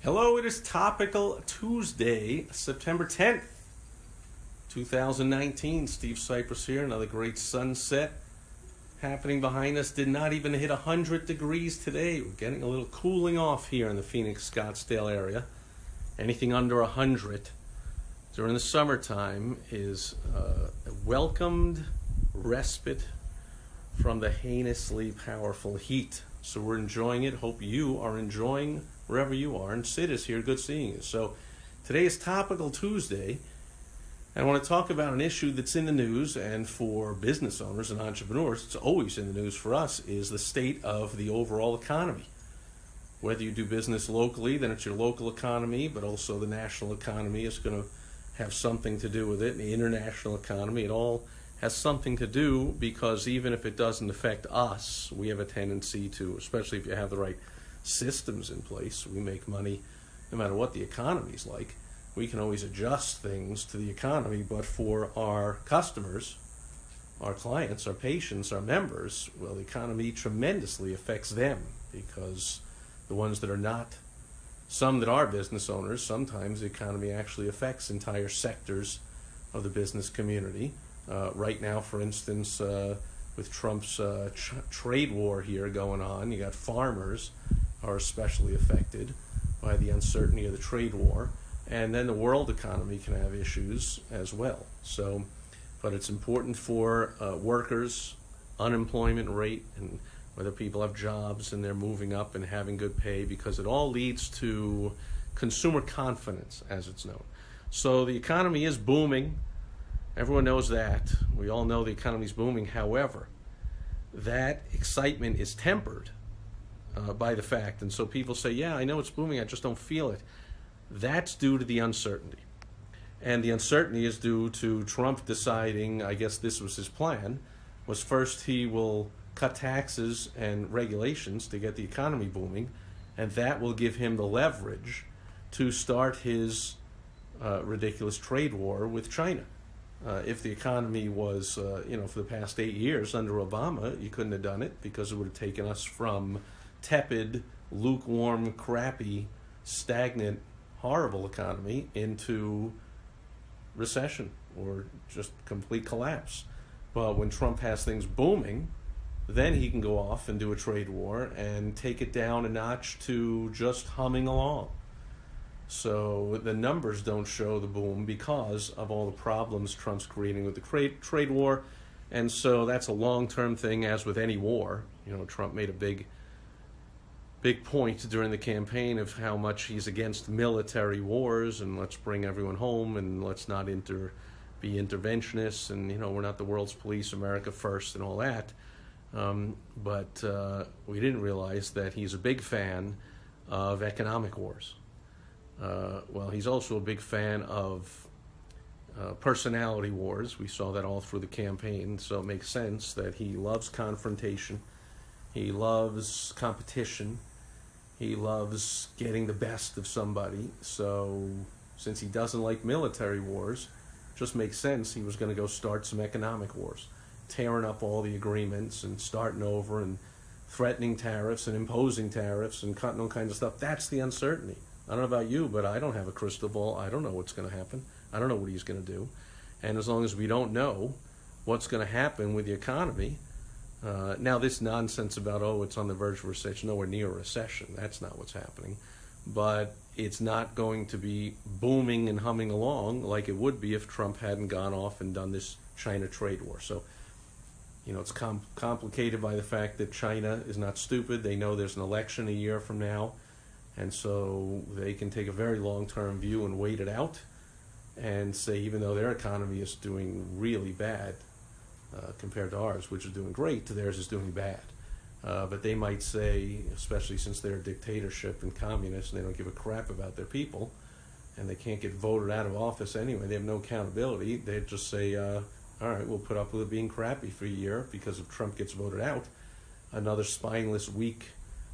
Hello, it is Topical Tuesday, September 10th, 2019. Steve Sipress here. Another great sunset happening behind us. Did not even hit 100 degrees today. We're getting a little cooling off here in the Phoenix, Scottsdale area. Anything under 100 during the summertime is a welcomed respite from the heinously powerful heat. So we're enjoying it. Hope you are enjoying wherever you are. And Sid is here. Good seeing you. So today is Topical Tuesday. And I want to talk about an issue that's in the news, and for business owners and entrepreneurs, it's always in the news for us, is the state of the overall economy. Whether you do business locally, then it's your local economy, but also the national economy is going to have something to do with it. The international economy, it all has something to do, because even if it doesn't affect us, we have a tendency to, especially if you have the right systems in place, we make money no matter what the economy's like. We can always adjust things to the economy, but for our customers, our clients, our patients, our members, well, the economy tremendously affects them, because the ones that are not, some that are business owners, sometimes the economy actually affects entire sectors of the business community. Right now, for instance, with Trump's trade war here going on, you got farmers are especially affected by the uncertainty of the trade war, and then the world economy can have issues as well. So, but it's important for workers, unemployment rate, and whether people have jobs and they're moving up and having good pay, because it all leads to consumer confidence, as it's known. So the economy is booming. Everyone knows that. We all know the economy is booming. However, that excitement is tempered by the fact, and so people say, yeah, I know it's booming, I just don't feel it. That's due to the uncertainty. And the uncertainty is due to Trump deciding, I guess this was his plan, was first he will cut taxes and regulations to get the economy booming, and that will give him the leverage to start his ridiculous trade war with China. If the economy was, for the past 8 years under Obama, you couldn't have done it, because it would have taken us from tepid, lukewarm, crappy, stagnant, horrible economy into recession or just complete collapse. But when Trump has things booming, then he can go off and do a trade war and take it down a notch to just humming along. So the numbers don't show the boom because of all the problems Trump's creating with the trade war. And so that's a long-term thing, as with any war. Trump made a big point during the campaign of how much he's against military wars, and let's bring everyone home, and let's not be interventionists, and we're not the world's police, America first, and all that. But we didn't realize that he's a big fan of economic wars. Well, he's also a big fan of personality wars. We saw that all through the campaign, so it makes sense that he loves confrontation. He loves competition. He loves getting the best of somebody. So since he doesn't like military wars, it just makes sense he was going to go start some economic wars, tearing up all the agreements and starting over and threatening tariffs and imposing tariffs and cutting all kinds of stuff. That's the uncertainty. I don't know about you, but I don't have a crystal ball. I don't know what's going to happen. I don't know what he's going to do. And as long as we don't know what's going to happen with the economy, now this nonsense about, it's on the verge of recession, nowhere near a recession. That's not what's happening. But it's not going to be booming and humming along like it would be if Trump hadn't gone off and done this China trade war. So, it's complicated by the fact that China is not stupid. They know there's an election a year from now. And so they can take a very long-term view and wait it out and say, even though their economy is doing really bad compared to ours, which is doing great, theirs is doing bad. But they might say, especially since they're a dictatorship and communist and they don't give a crap about their people, and they can't get voted out of office anyway, they have no accountability, they'd just say, all right, we'll put up with it being crappy for a year, because if Trump gets voted out, another spineless, weak,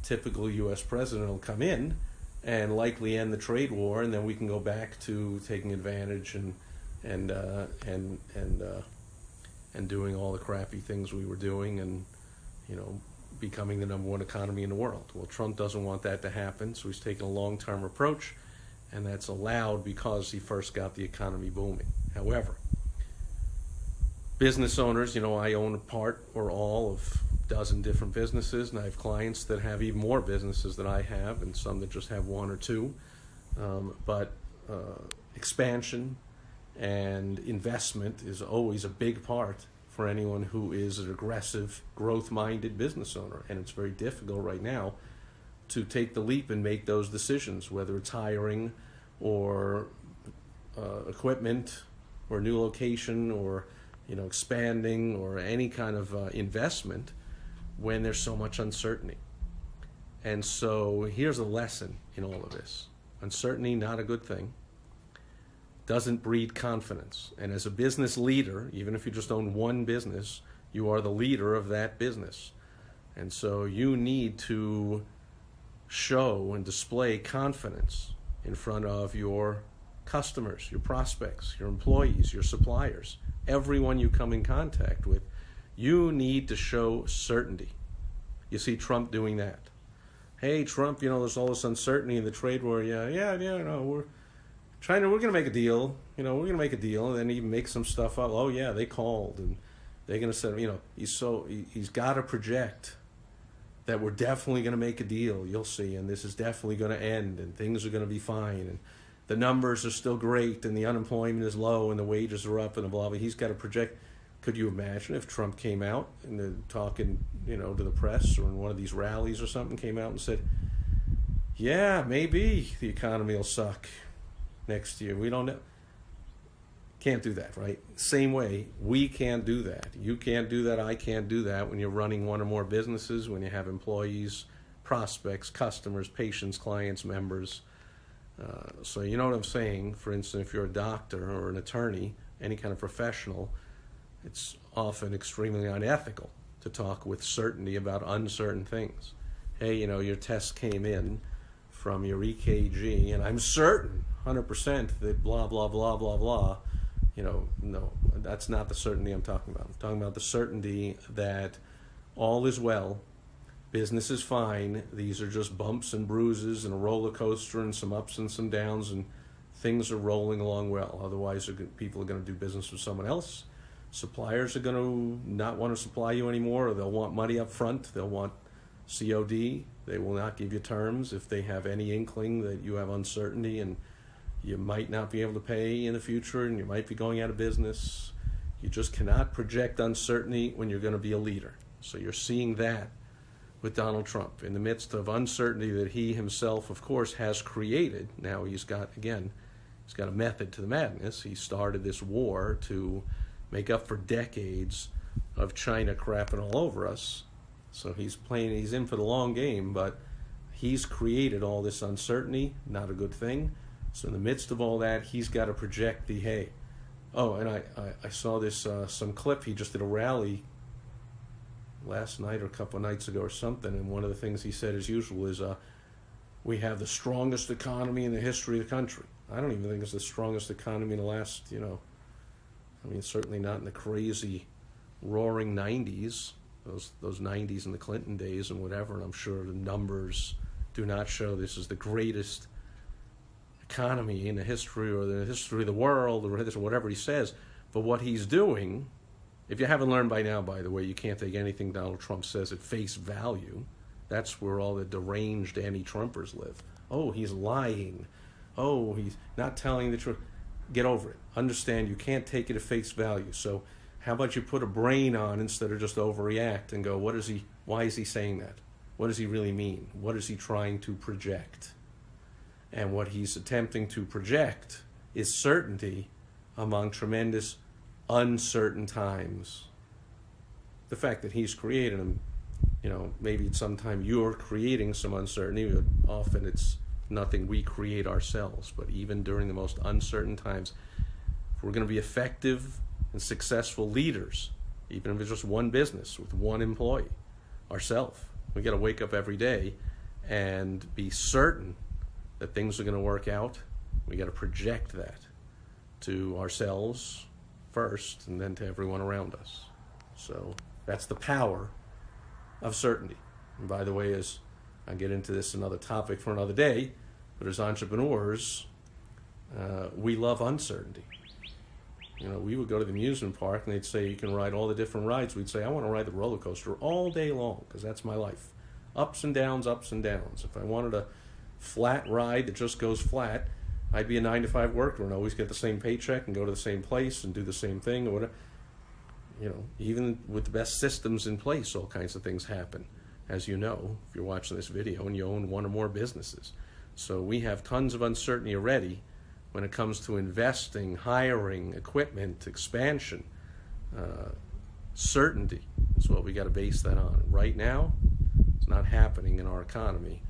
typical U.S. president will come in and likely end the trade war, and then we can go back to taking advantage and doing all the crappy things we were doing, and becoming the number one economy in the world. Well, Trump doesn't want that to happen, so he's taken a long-term approach, and that's allowed because he first got the economy booming. However, business owners, I own a part or all of a dozen different businesses, and I have clients that have even more businesses than I have, and some that just have one or two. But expansion and investment is always a big part for anyone who is an aggressive, growth-minded business owner. And it's very difficult right now to take the leap and make those decisions, whether it's hiring or equipment or new location or expanding or any kind of investment when there's so much uncertainty. And so here's a lesson in all of this. Uncertainty, not a good thing. Doesn't breed confidence. And as a business leader, even if you just own one business, you are the leader of that business. And so you need to show and display confidence in front of your customers, your prospects, your employees, your suppliers, everyone you come in contact with. You need to show certainty. You see Trump doing that. Hey, Trump, there's all this uncertainty in the trade war. We're going to make a deal. We're going to make a deal, and then he makes some stuff up. Oh yeah, they called, and they're going to say, he's got to project that we're definitely going to make a deal. You'll see, and this is definitely going to end, and things are going to be fine, and the numbers are still great, and the unemployment is low, and the wages are up, and blah blah. He's got to project. Could you imagine if Trump came out and talking, to the press or in one of these rallies or something, came out and said, "Yeah, maybe the economy will suck next year. We don't know." Can't do that, right? Same way, we can't do that. You can't do that. I can't do that when you're running one or more businesses, when you have employees, prospects, customers, patients, clients, members. So you know what I'm saying? For instance, if you're a doctor or an attorney, any kind of professional, it's often extremely unethical to talk with certainty about uncertain things. Hey, your test came in from your EKG, and I'm certain 100% that blah, blah, blah, blah, blah. No, that's not the certainty I'm talking about. I'm talking about the certainty that all is well, business is fine, these are just bumps and bruises and a roller coaster and some ups and some downs, and things are rolling along well. Otherwise, people are going to do business with someone else. Suppliers are going to not want to supply you anymore, or they'll want money up front. They'll want COD. They will not give you terms if they have any inkling that you have uncertainty and you might not be able to pay in the future and you might be going out of business. You just cannot project uncertainty when you're going to be a leader. So you're seeing that with Donald Trump in the midst of uncertainty that he himself, of course, has created. Now he's got a method to the madness. He started this war to make up for decades of China crapping all over us. So he's in for the long game, but he's created all this uncertainty, not a good thing. So in the midst of all that, he's got to project the hey. Oh, and I saw this, some clip, he just did a rally last night or a couple of nights ago or something, and one of the things he said as usual is, we have the strongest economy in the history of the country. I don't even think it's the strongest economy in the last, certainly not in the crazy roaring 90s, those 90s and the Clinton days and whatever, and I'm sure the numbers do not show this is the greatest economy in the history or the history of the world or whatever he says. But what he's doing, if you haven't learned by now, by the way, you can't take anything Donald Trump says at face value. That's where all the deranged anti-Trumpers live. Oh, he's lying. Oh, he's not telling the truth. Get over it. Understand you can't take it at face value. So how about you put a brain on instead of just overreact and go, why is he saying that? What does he really mean? What is he trying to project? And what he's attempting to project is certainty among tremendous uncertain times. The fact that he's created them, maybe sometime you're creating some uncertainty, but often it's nothing we create ourselves. But even during the most uncertain times, if we're going to be effective and successful leaders, even if it's just one business with one employee, ourselves, we got to wake up every day and be certain that things are going to work out. We got to project that to ourselves first and then to everyone around us. So that's the power of certainty. And by the way, as I get into this another topic for another day, but as entrepreneurs, we love uncertainty. You know, we would go to the amusement park and they'd say you can ride all the different rides. We'd say I want to ride the roller coaster all day long because that's my life. Ups and downs, ups and downs. If I wanted a flat ride that just goes flat, I'd be a 9-to-5 worker and always get the same paycheck and go to the same place and do the same thing or whatever. You know, even with the best systems in place, all kinds of things happen, as you know, if you're watching this video and you own one or more businesses. So we have tons of uncertainty already when it comes to investing, hiring, equipment, expansion. Certainty is what we got to base that on. Right now, it's not happening in our economy,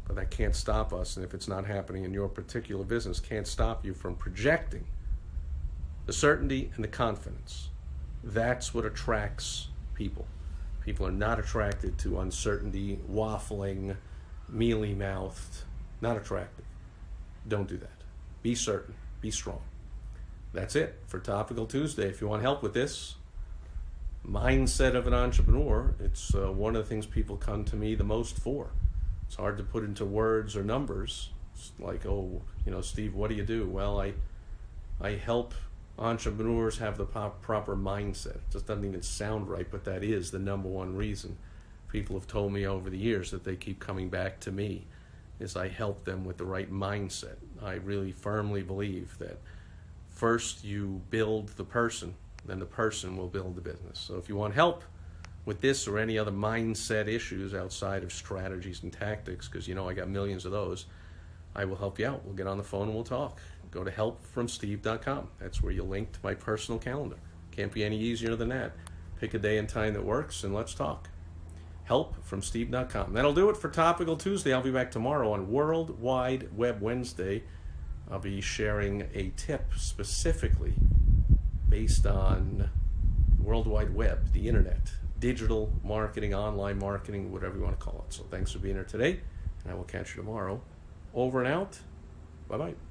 but that can't stop us. And if it's not happening in your particular business, can't stop you from projecting the certainty and the confidence. That's what attracts people. People are not attracted to uncertainty, waffling, mealy-mouthed. Not attractive. Don't do that. Be certain. Be strong. That's it for Topical Tuesday. If you want help with this mindset of an entrepreneur, it's one of the things people come to me the most for. It's hard to put into words or numbers. It's like, oh, you know, Steve, what do you do? Well, I help entrepreneurs have the proper mindset. It just doesn't even sound right, but that is the number one reason. People have told me over the years that they keep coming back to me, is I help them with the right mindset. I really firmly believe that first you build the person, then the person will build the business. So if you want help with this or any other mindset issues outside of strategies and tactics, because you know I got millions of those, I will help you out. We'll get on the phone and we'll talk. Go to helpfromsteve.com. That's where you'll link to my personal calendar. Can't be any easier than that. Pick a day and time that works and let's talk. Helpfromsteve.com. That'll do it for Topical Tuesday. I'll be back tomorrow on World Wide Web Wednesday. I'll be sharing a tip specifically based on World Wide Web, the internet, digital marketing, online marketing, whatever you want to call it. So thanks for being here today, and I will catch you tomorrow. Over and out. Bye-bye.